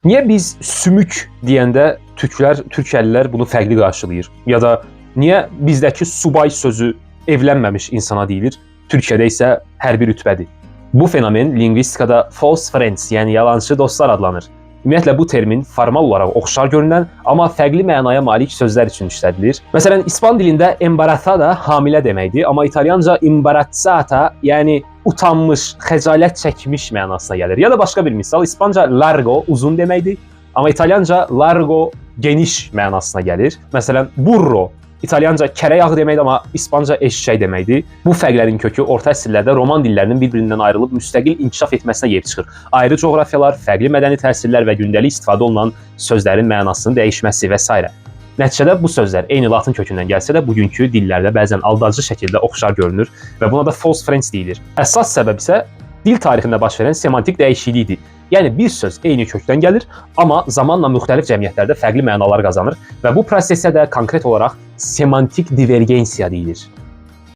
Niyə biz sümük deyəndə türkəlilər bunu fərqli qarşılayır? Ya da niyə bizdəki subay sözü evlənməmiş insana deyilir, Türkiyədə isə hərbi rütbədir? Bu fenomen lingvistikada false friends, yəni yalançı dostlar adlanır. Ümumiyyətlə bu termin formal olaraq oxşar görünən, amma fərqli mənaya malik sözlər üçün işlədilir. Məsələn, İspan dilində embarazada hamilə deməkdir, amma İtalyanca imbarazzata, yəni utanmış, xəcalət çəkmiş mənasına gəlir. Ya da başqa bir misal, İspanca largo uzun deməkdir, amma İtalyanca largo geniş mənasına gəlir. Məsələn, burro İtalyanca kərə yağı deməkdir, amma İspanca eşşək deməkdir. Bu fərqlərin kökü orta əsrlərdə roman dillərinin bir-birindən ayrılıb müstəqil inkişaf etməsinə gəlib çıxır. Ayrı coğrafiyalar, fərqli mədəni təsirlər və gündəlik istifadə olunan sözlərin mənasının dəyişməsi və s. Nəticədə bu sözlər eyni latın kökündən gəlsə də bugünkü dillərdə bəzən aldadıcı şəkildə oxşar görünür və buna da false friends deyilir. Əsas səbəb isə dil tarixində baş verən semantik dəyişiklikdir. Yəni bir söz eyni kökdən gəlir, amma zamanla müxtəlif cəmiyyətlərdə fərqli mənalar qazanır və bu prosesə də konkret olaraq semantik divergensiya deyilir.